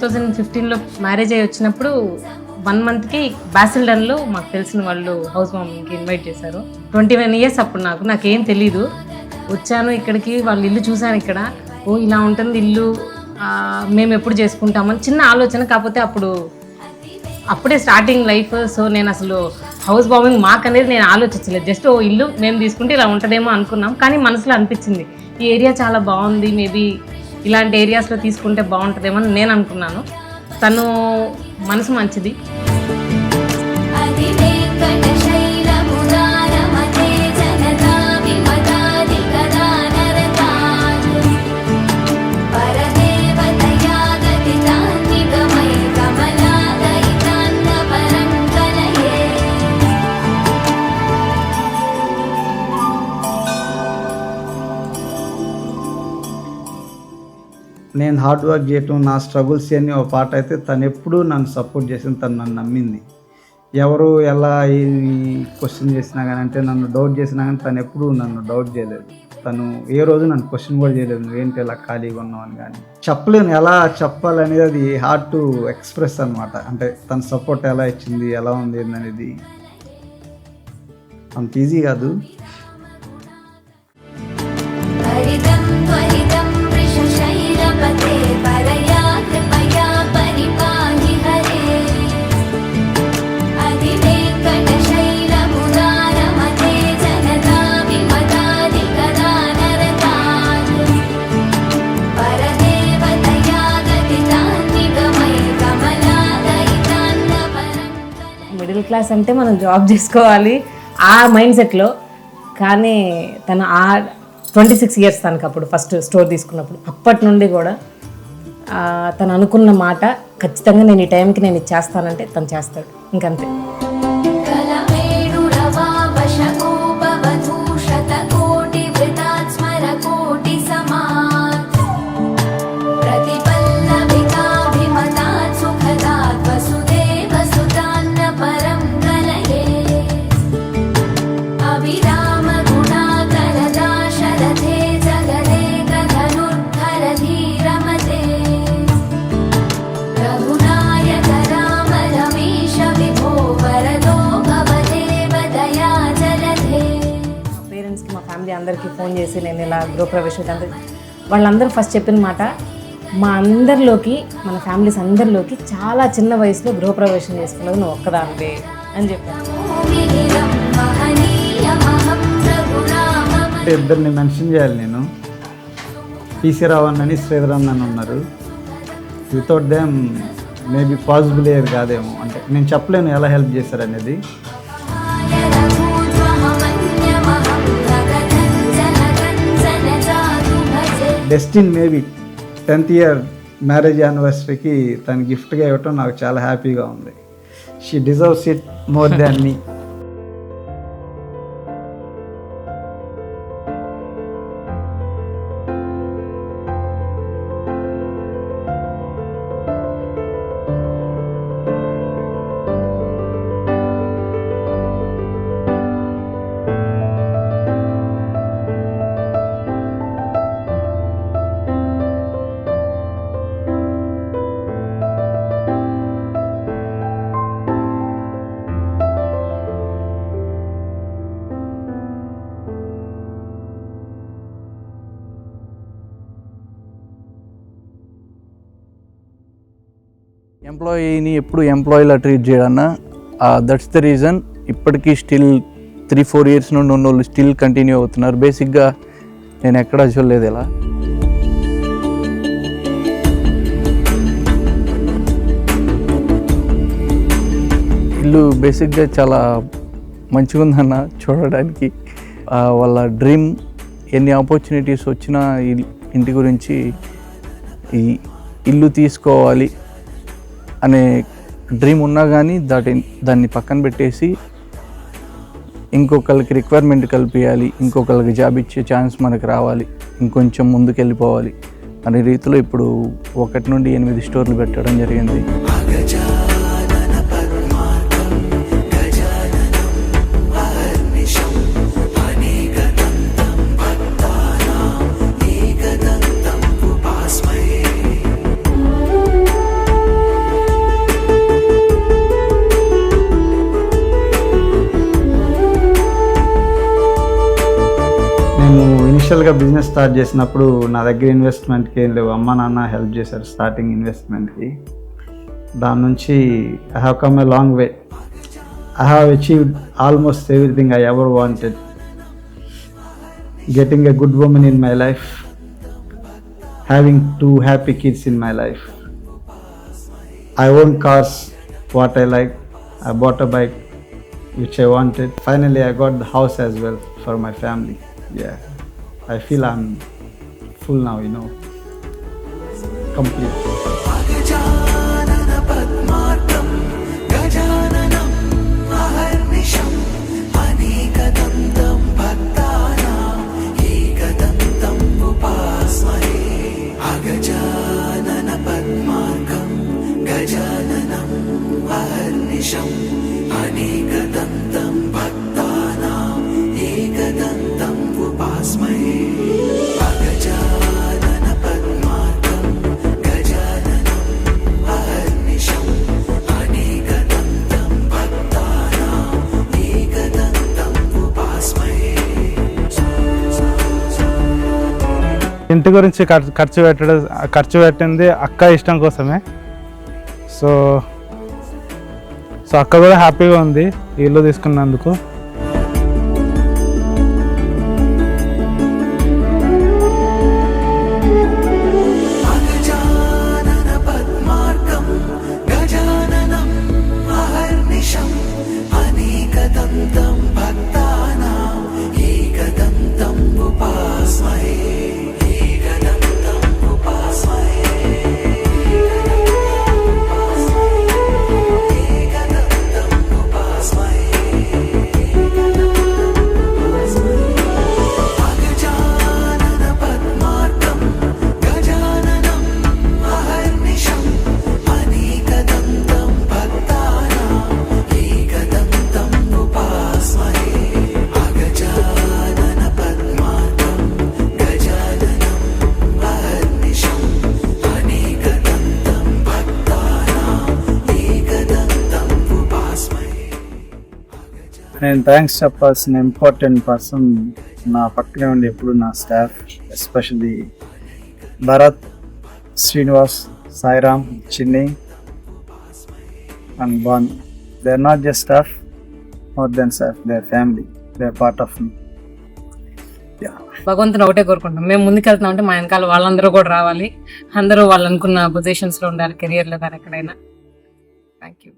2015లో marriage అయ్యి వచ్చినప్పుడు 1 monthకి బాసిల్డన్లో మాకు తెలిసిన వాళ్ళు హౌస్ వార్మింగ్కి ఇన్వైట్ చేశారు. 21 years అప్పుడు నాకేం తెలీదు. వచ్చాను ఇక్కడికి, వాళ్ళ ఇల్లు చూశాను. ఇక్కడ ఓ ఇలా ఉంటుంది ఇల్లు, మేము ఎప్పుడు చేసుకుంటామని చిన్న ఆలోచన. కాకపోతే అప్పుడే స్టార్టింగ్ లైఫ్. సో నేను అసలు హౌస్ వార్మింగ్ మాకనేది నేను ఆలోచించలేదు. జస్ట్ ఓ ఇల్లు మేము తీసుకుంటే ఇలా ఉంటుందేమో అనుకున్నాం. కానీ మనసులో అనిపించింది ఈ ఏరియా చాలా బాగుంది, మేబీ ఇలాంటి ఏరియాస్లో తీసుకుంటే బాగుంటుందేమో అని నేను అనుకున్నాను. తను మనసు మంచిది. నేను హార్డ్ వర్క్ చేయటం, నా స్ట్రగుల్స్ అన్నీ ఒక పాట అయితే తను ఎప్పుడూ నన్ను సపోర్ట్ చేసింది, తను నన్ను నమ్మింది. ఎవరు ఎలా క్వశ్చన్ చేసినా కానీ, అంటే నన్ను డౌట్ చేసినా కానీ తను ఎప్పుడూ నన్ను డౌట్ చేయలేదు. తను ఏ రోజు నన్ను క్వశ్చన్ కూడా చేయలేదు, నువ్వేంటి ఎలా ఖాళీగా ఉన్నావు అని. కానీ చెప్పలేను ఎలా చెప్పాలనేది, అది హార్డ్ టు ఎక్స్ప్రెస్ అనమాట. అంటే తన సపోర్ట్ ఎలా ఇచ్చింది, ఎలా ఉంది అనేది అంత ఈజీ కాదు. మిడిల్ క్లాస్ అంటే మనం జాబ్ చేసుకోవాలి ఆ మైండ్ సెట్లో. కానీ తను 26 years తనకు అప్పుడు ఫస్ట్ స్టోర్ తీసుకున్నప్పుడు, అప్పటి నుండి కూడా తను అనుకున్న మాట ఖచ్చితంగా నేను ఈ టైంకి నేను ఇది చేస్తానంటే తను చేస్తాడు, ఇంకంతే. అందరికీ ఫోన్ చేసి నేను ఇలా గృహప్రవేశం వాళ్ళందరూ ఫస్ట్ చెప్పిన మాట, మా అందరిలోకి, మన ఫ్యామిలీస్ అందరిలోకి చాలా చిన్న వయసులో గృహప్రవేశం చేసుకున్నది నువ్వు ఒక్కదానివే అని చెప్పాను. ఇద్దరిని మెన్షన్ చేయాలి నేను. పీసీ రావణ్ అని, శ్రీధరన్ అని ఉన్నారు. వితౌట్ దెమ్ మేబీ పాసిబుల్ అయ్యేది కాదేమో. అంటే నేను చెప్పలేను ఎలా హెల్ప్ చేశారనేది. డెస్టిన్ మేబీ 10th year మ్యారేజ్ యానివర్సరీకి తను గిఫ్ట్గా ఇవ్వటం నాకు చాలా హ్యాపీగా ఉంది. She deserves it more than me. ఎంప్లాయీని ఎప్పుడు ఎంప్లాయీలా ట్రీట్ చేయాలన్నా, దట్స్ ద రీజన్ ఇప్పటికీ స్టిల్ 3-4 years నుండి ఉన్న వాళ్ళు స్టిల్ కంటిన్యూ అవుతున్నారు. బేసిక్గా నేను ఎక్కడా చూడలేదు ఇలా. ఇల్లు బేసిక్గా చాలా మంచిగా ఉందన్న చూడడానికి. వాళ్ళ డ్రీమ్, ఎన్ని ఆపర్చునిటీస్ వచ్చినా ఇంటి గురించి ఈ ఇల్లు తీసుకోవాలి అనే డ్రీమ్ ఉన్నా కానీ దాన్ని పక్కన పెట్టేసి ఇంకొకరికి రిక్వైర్మెంట్ కల్పించాలి, ఇంకొకరికి జాబ్ ఇచ్చే ఛాన్స్ మనకు రావాలి, ఇంకొంచెం ముందుకు వెళ్ళిపోవాలి అనే రీతిలో ఇప్పుడు 1 నుండి 8 స్టోర్లు పెట్టడం జరిగింది. నేను ఇనిషియల్గా బిజినెస్ స్టార్ట్ చేసినప్పుడు నా దగ్గర ఇన్వెస్ట్మెంట్కి ఏం లేవు. అమ్మ నాన్న హెల్ప్ చేశారు స్టార్టింగ్ ఇన్వెస్ట్మెంట్కి. దాని నుంచి I have come a long way. I have achieved almost everything I ever wanted. Getting a good woman in my life, having 2 happy kids in my life. I own cars, what I like. I bought a bike, which I wanted. Finally, I got the house as well for my family. Yeah, I feel I'm full now, complete. ఇంటి గురించి ఖర్చు పెట్టింది అక్క ఇష్టం కోసమే. So అక్క కూడా హ్యాపీగా ఉంది ఈ ఇల్లు తీసుకున్నందుకు. నేను థ్యాంక్స్ చెప్పాల్సిన ఇంపార్టెంట్ పర్సన్ నా పక్కనే ఉండి ఎప్పుడు నా staff, especially Bharat, Srinivas, Sairam, Chinni and బాన్. They are not just staff, more than staff, they are family, they are part of me. భగవంతుని ఒకటే కోరుకుంటాం, మేము ముందుకెళ్తున్నాం అంటే మా వెనకాల వాళ్ళందరూ కూడా రావాలి, అందరూ వాళ్ళు అనుకున్న పొజిషన్స్లో ఉండాలి కెరియర్లో కానీ ఎక్కడైనా. Thank you.